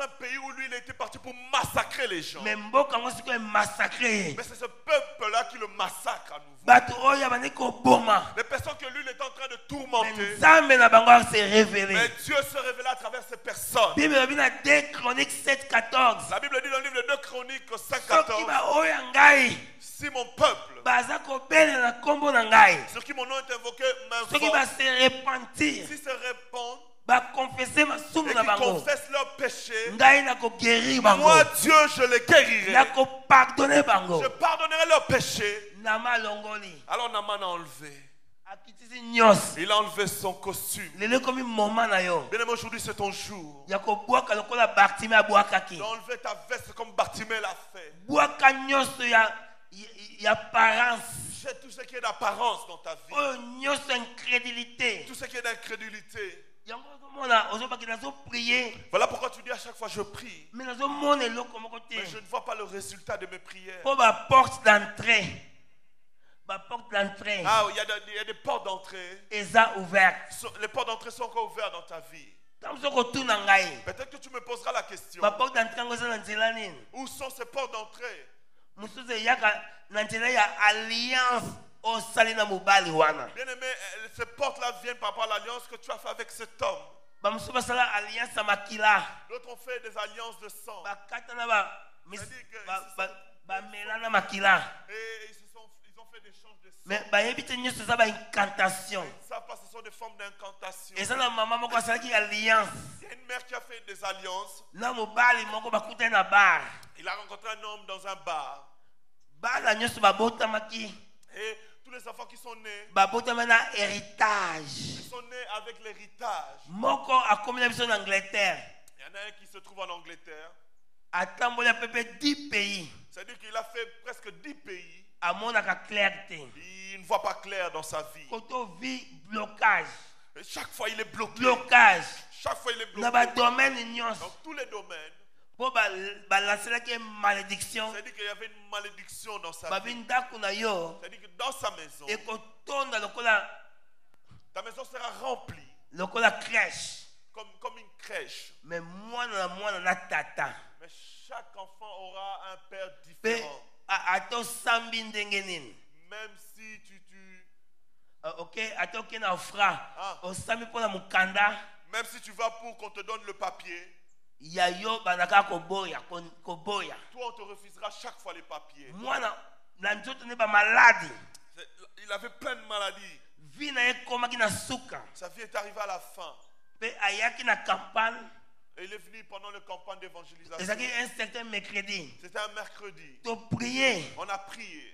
un pays où lui il était parti pour massacrer les gens. Mais c'est ce peuple-là qui le massacre à nouveau. Les personnes que lui il est en train de tourmenter. Mais Dieu se révéla à travers ces personnes. La Bible dit dans le livre de 2 Chroniques 5:14. Si mon peuple, sur qui mon nom est invoqué, m'invoque, s'ils se répandent et qui confessent leurs péchés, moi Dieu je les guérirai. Je pardonnerai leurs péchés. Alors Naaman a enlevé. Il a enlevé son costume. Bien aimé, aujourd'hui c'est ton jour. D'enlever ta veste comme Bartimée l'a fait. Jette tout ce qui est d'apparence dans ta vie. Tout ce qui est d'incrédulité. Voilà pourquoi tu dis à chaque fois je prie. Mais je ne vois pas le résultat de mes prières. Ah, il y a des portes d'entrée. Les portes d'entrée sont encore ouvertes dans ta vie. Peut-être que tu me poseras la question. Où sont ces portes d'entrée? Bien aimé, ces portes-là viennent par rapport à l'alliance que tu as fait avec cet homme. D'autres ont fait des alliances de sang. Et ils ont fait des échanges de sang. Mais ils ne savent pas, ce sont des formes d'incantation. Il y a une mère qui a fait des alliances. Il a rencontré un homme dans un bar. Et tous les enfants qui sont nés, ils sont nés avec l'héritage. Il y en a un qui se trouve en Angleterre. C'est-à-dire qu'il a fait presque 10 pays. Il ne voit pas clair dans sa vie. Et chaque fois il est bloqué. Chaque fois il est bloqué. Dans tous les domaines. C'est-à-dire qu'il y avait une malédiction dans sa vie. C'est-à-dire que dans sa maison, ta maison sera remplie comme une crèche. Mais chaque enfant aura un père différent. Même si même si tu vas pour qu'on te donne le papier, toi on te refusera chaque fois les papiers. Il avait plein de maladies. Sa vie est arrivée à la fin. Et il est venu pendant le campagne d'évangélisation. C'était un mercredi. On a prié.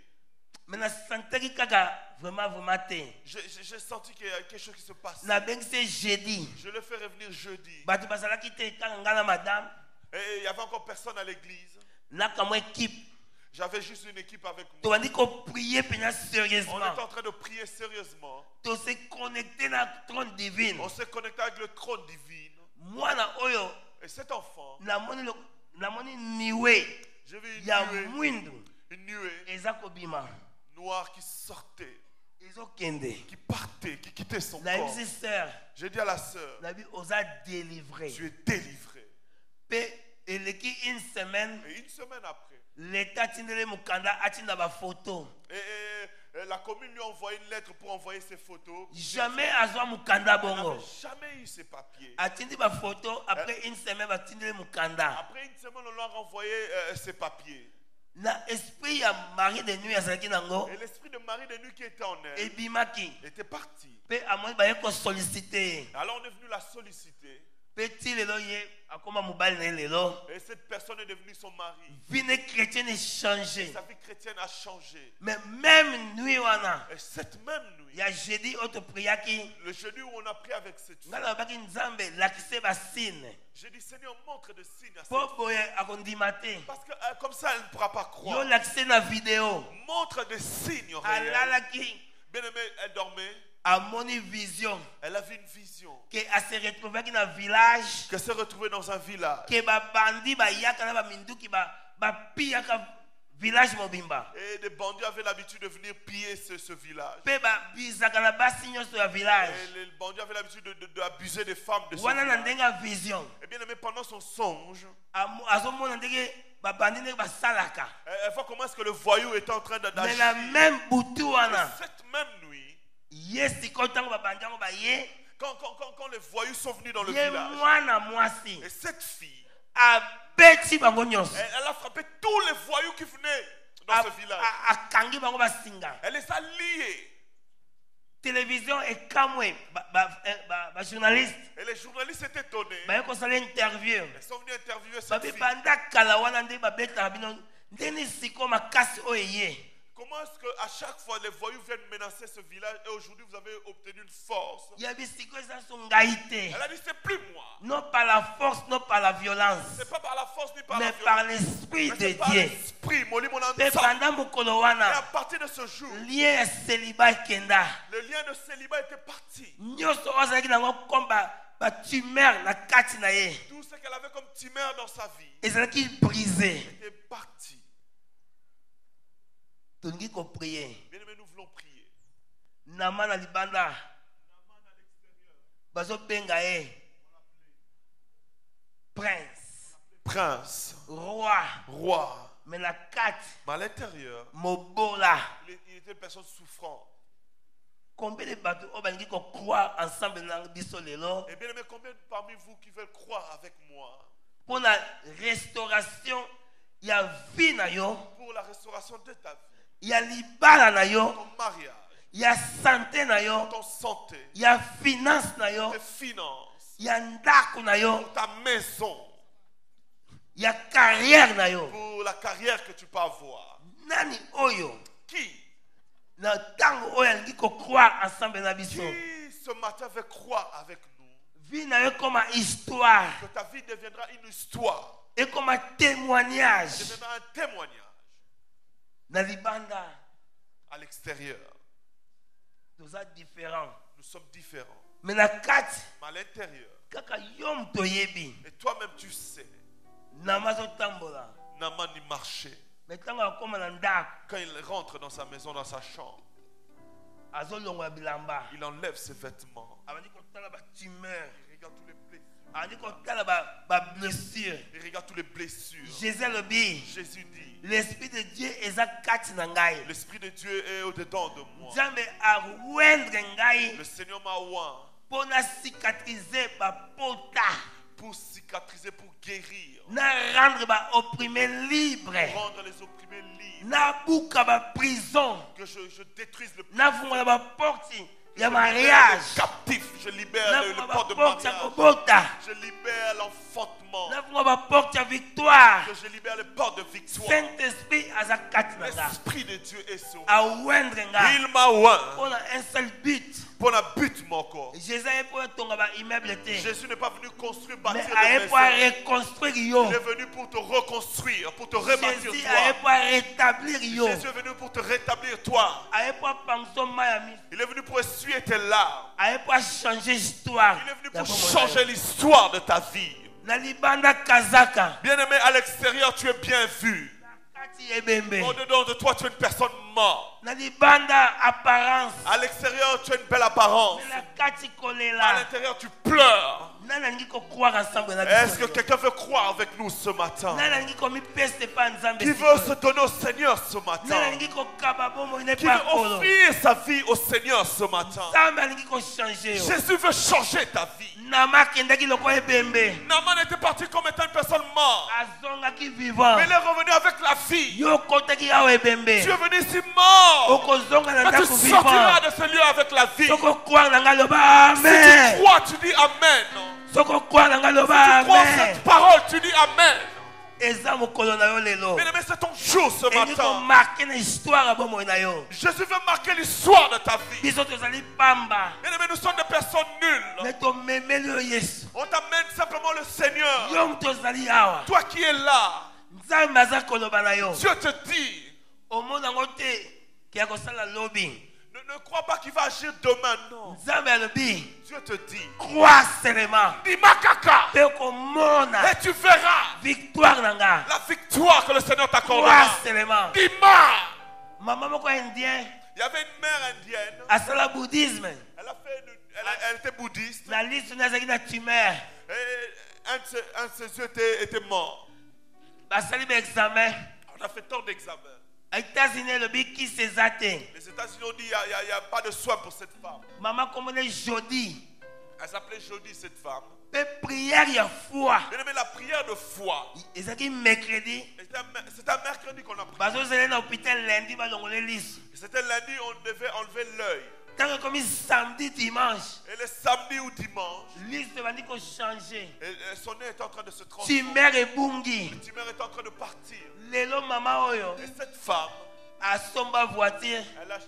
J'ai senti qu'il y a quelque chose qui se passe. Je le fais revenir jeudi. Et il n'y avait encore personne à l'église. J'avais juste une équipe avec moi. On était en train de prier sérieusement. On s'est connecté avec le trône divin. Et cet enfant, j'ai vu une nuée noire qui sortait, qui partait, qui quittait son corps. J'ai dit à la sœur, tu es délivré. Et une semaine après, et la commune lui a envoyé une lettre pour envoyer ses photos. Jamais eu ses papiers. Après une semaine, on lui a renvoyé ses papiers. Et l'esprit de mari de nuit qui était en elle était parti. Alors on est venu la solliciter. Petit lelo ye akoma mobali na lelo. Et cette personne est devenue son mari. Vie chrétienne est changée. Sa vie chrétienne a changé. Mais même nuit wana. Et cette même nuit. Il y a jeudi autre prière qui. Le jeudi où on a prié avec cette fille. Ngala baki nzambe l'accès ba signe. J'ai dit Seigneur montre des signes à cette fille. Parce que comme ça elle ne pourra pas croire. Yo l'accès na vidéo. Montre des signes réels. Bien aimé, elle dormait. Vision. Elle avait une vision. Qu'elle s'est retrouvée dans un village. Qu'elle s'est retrouvée dans un village. Que bandi ba yaka na mindu ki ba piyaka village mobimba. Et des bandits avaient l'habitude de venir piller ce village. Pe ba bizaka na basinyo sur le village. Et les bandits avaient l'habitude d'abuser des femmes de ce wana na village. ndenga vision. Et bien aimé, pendant son songe, azomona ndenge ba bandi ne ba salaka. Elle voit comment est-ce que le voyou est en train d'agir. Mais la même butu wana. Cette même nuit. Quand les voyous sont venus dans le village, et cette fille, elle a frappé tous les voyous qui venaient dans ce village. Elle les a liés. Télévision et kamwe, journaliste. Et les journalistes étaient étonnés. Ils sont venus interviewer cette fille. Comment est-ce qu'à chaque fois les voyous viennent menacer ce village et aujourd'hui vous avez obtenu une force? Elle a dit c'est plus moi. Non par la force, non par la violence. C'est pas par la force ni par mais la violence. Par l'esprit de Dieu. Et à partir de ce jour, le lien de célibat était parti. Tout ce qu'elle avait comme tumeur dans sa vie était parti. Bien aimé, nous voulons prier. Naman à Libanda. Bazo Bengae. Prince. Prince. Roi. Roi. Mais la carte. Mais à l'intérieur. Mobola. Il était une personne souffrante. Combien de bateaux qui croient ensemble dans le et bien aimé, combien parmi vous qui veulent croire avec moi? Pour la restauration, il y a vie na yo. Pour la restauration de ta vie. Il y a libala na yo. Ton mariage. Il y a santé na yo. Ton santé. Il y a finance na yo. Tes finances. Il y a ndako na yo. Pour ta maison. Il y a carrière na yo. Pour la carrière que tu peux avoir. Nani oyo. Qui? Na tango oyo ngi ko croire ensemble na biso. Qui ce matin veut croire avec nous? Vie na yo comme une histoire. Que ta vie deviendra une histoire. Et comme un témoignage. Deviendra un témoignage. Na libanda. À l'extérieur. Nous sommes différents. Nous sommes différents. Mais la carte. Mais à l'intérieur. Kaka yom toyebi. Et toi-même tu sais. Namazo tambola. Naman y marchait. Mais quand il rentre dans sa maison, dans sa chambre, il enlève ses vêtements. Il regarde tous les blessures. Jésus dit, l'esprit de Dieu est au-dedans de moi. Le Seigneur m'a oint pour cicatriser, pour guérir. Rendre les opprimés libres. Que je détruise le il y a mariage. Captif, je libère le port de mariage. Je libère l'enfantement. Victoire. Que je libère le port de victoire. L'esprit de Dieu est sur moi. Il m'a oint. On a un seul but. Pour un but, mon corps. Jésus n'est pas venu construire, bâtir de maison. Il est venu pour te reconstruire, pour te rebâtir toi. Jésus est venu pour te rétablir toi. Il est venu pour essuyer tes larmes. Il est venu pour changer l'histoire de ta vie. Bien aimé, à l'extérieur, tu es bien vu. Au-dedans de toi, tu es une personne morte. À l'extérieur, tu as une belle apparence. À l'intérieur, tu pleures. Est-ce que quelqu'un veut croire avec nous ce matin? Qui veut se donner au Seigneur ce matin? Qui veut offrir sa vie au Seigneur ce matin? Jésus veut changer ta vie. Naman était parti comme étant une personne morte. Mais il est revenu avec la vie. Tu es venu ici mort. Mais tu sortiras de ce lieu avec la vie. Si tu crois, tu dis Amen. Si tu crois cette parole, tu dis Amen. Bien-aimé, c'est ton jour ce matin. Jésus veut marquer l'histoire de ta vie. Bien-aimé, nous sommes des personnes nulles. On t'amène simplement le Seigneur. Toi qui es là, Dieu te dit, ne crois pas qu'il va agir demain, non. Dieu te dit, crois seulement. Et tu verras la victoire que le Seigneur t'accordera. Dis-moi. Il y avait une mère indienne. Elle était bouddhiste. Et un de ses yeux était mort. On a fait tant d'examens. Les États-Unis ont dit il n'y a pas de soin pour cette femme. Maman comme Jody. Elle s'appelait Jody, cette femme. Prière il y a foi. Bien aimé, la prière de foi. C'est un mercredi. C'est un mercredi qu'on a prié. C'était lundi, on devait enlever l'œil. Comme samedi, dimanche. Et le samedi ou dimanche. Et son nez est en train de se transformer. Le tumeur est en train de partir. Et cette femme, elle a acheté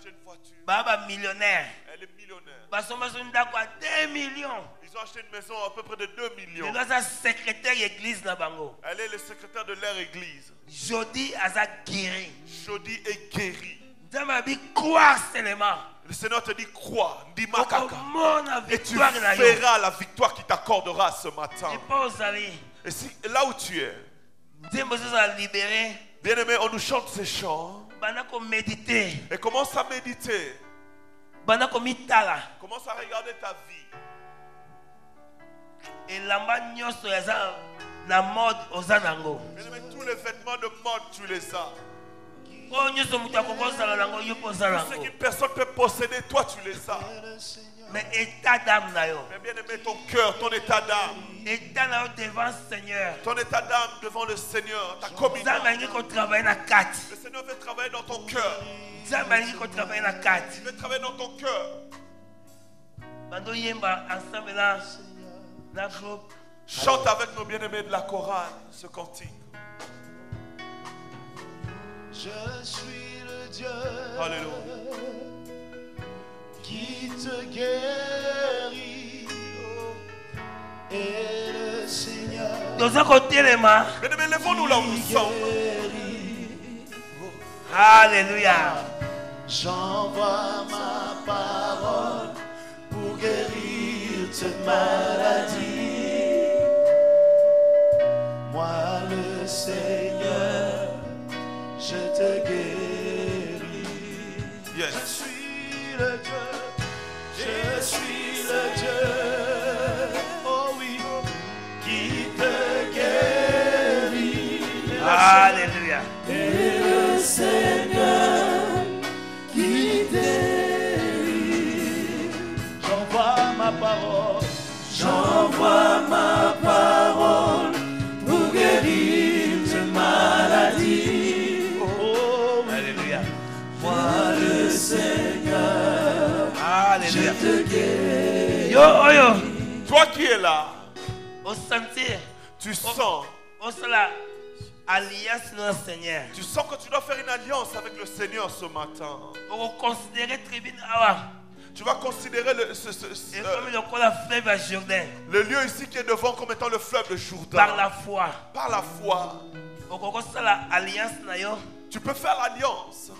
une voiture. Millionnaire. Elle est millionnaire. 2 millions. Ils ont acheté une maison à peu près de 2 millions. Elle est secrétaire église. Elle est le secrétaire de leur église. Jody est guéri. Crois seulement. Le Seigneur te dit crois, dis makaka. Et tu verras la victoire qui t'accordera ce matin. Et si, là où tu es, bien aimé, on nous chante ces chants. Et commence à méditer. Commence à regarder ta vie. Et bien aimé, tous les vêtements de mode, tu les as. Tout ce qu'une personne peut posséder, toi tu les as. Mais état d'âme, mais bien aimé, ton cœur, ton état d'âme. Devant le Seigneur. Ton état d'âme devant le Seigneur, ta communion. Le Seigneur veut travailler dans ton cœur. Il veut travailler dans ton cœur. Chante avec nos bien-aimés de la chorale ce cantique. Je suis le Dieu Alléluia. Qui te guérit, et le Seigneur. Bien-aimés, lèvons-nous là où nous sommes. Alléluia. J'envoie ma parole pour guérir cette maladie. Moi, le Seigneur, je te guéris. Yes. Je suis le Dieu, je suis le Dieu, oh oui, qui te guérit. Alléluia. Et le Seigneur qui guérit. J'envoie ma parole, j'envoie ma parole pour guérir cette maladie. Moi le Seigneur, Alléluia. je te guéris. Yo, yo. Toi qui es là, Au sentir, tu sens. Alliance dans le Seigneur. Tu sens que tu dois faire une alliance avec le Seigneur ce matin. Pour considérer tribune. Tu vas considérer le lieu ici qui est devant comme étant le fleuve de Jourdain. Par la foi. Par la foi. Tu peux faire l'alliance.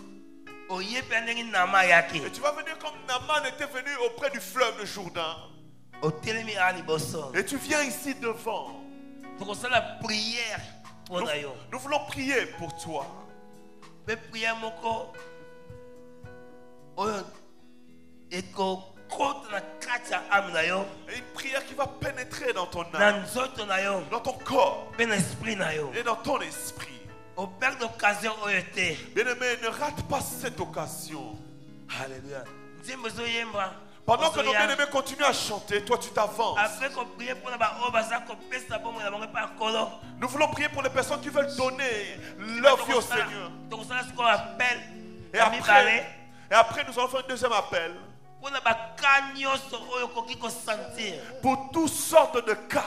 Et tu vas venir comme Naaman était venu auprès du fleuve de Jourdain. Et tu viens ici devant. Nous voulons prier pour toi. Et une prière qui va pénétrer dans ton âme, dans ton corps et dans ton esprit. Bien-aimé, ne rate pas cette occasion. Alléluia. Pendant que nos bien-aimés continuent à chanter, toi tu t'avances. Nous voulons prier pour les personnes qui veulent donner leur vie au Seigneur. Et après nous allons faire un deuxième appel. Pour toutes sortes de cas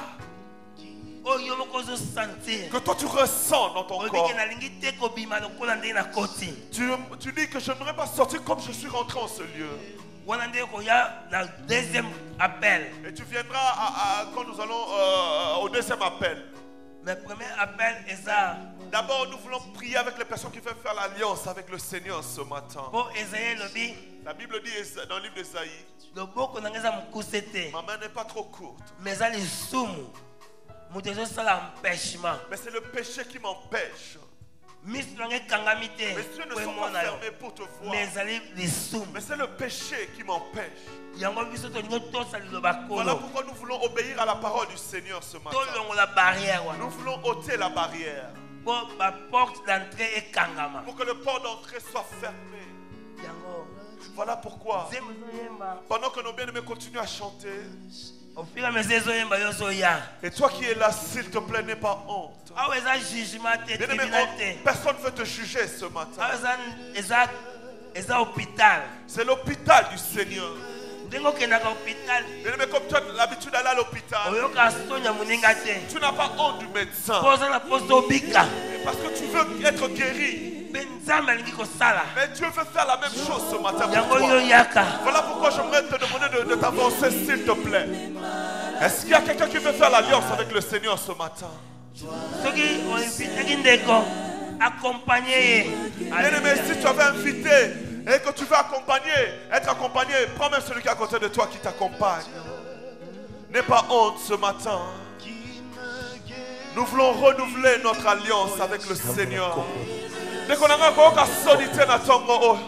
que toi tu ressens dans ton corps. Tu dis que je n'aimerais pas sortir comme je suis rentré en ce lieu. Et tu viendras quand nous allons au deuxième appel. Le premier appel est ça. D'abord, nous voulons prier avec les personnes qui veulent faire l'alliance avec le Seigneur ce matin. La Bible dit dans le livre d'Ésaïe, ma main n'est pas trop courte. Mais c'est le péché qui m'empêche. Mes yeux ne sont pas fermés pour te voir. Mais c'est le péché qui m'empêche. Voilà pourquoi nous voulons obéir à la parole du Seigneur ce matin. Nous voulons ôter la barrière. Pour que le port d'entrée soit fermé. Voilà pourquoi, pendant que nos bien-aimés continuent à chanter, et toi qui es là, s'il te plaît, n'aie pas honte. Bien-aimé, personne ne veut te juger ce matin. C'est l'hôpital du Seigneur. Bien-aimé, comme tu as l'habitude d'aller à l'hôpital, tu n'as pas honte du médecin. Parce que tu veux être guéri. Mais Dieu veut faire la même chose ce matin pour toi. Voilà pourquoi j'aimerais te demander de t'avancer, s'il te plaît. Est-ce qu'il y a quelqu'un qui veut faire l'alliance avec le Seigneur ce matin? Bien-aimé, si tu avais invité et que tu veux être accompagné, prends même celui qui est à côté de toi qui t'accompagne. N'aie pas honte ce matin. Nous voulons renouveler notre alliance avec le Seigneur. Dès qu'on a encore à soliter na tongo,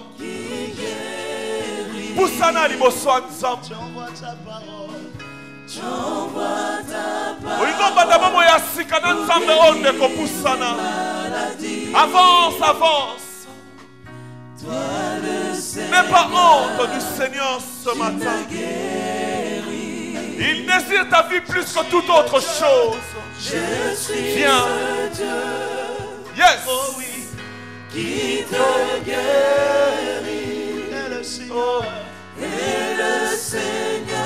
poussana liboso nzambe. J'envoie ta parole. Avance, avance. N'aie pas honte du Seigneur ce matin. Il désire ta vie plus que toute autre chose. Viens. Yes. Oh oui. Qui te guérit. Et le Seigneur.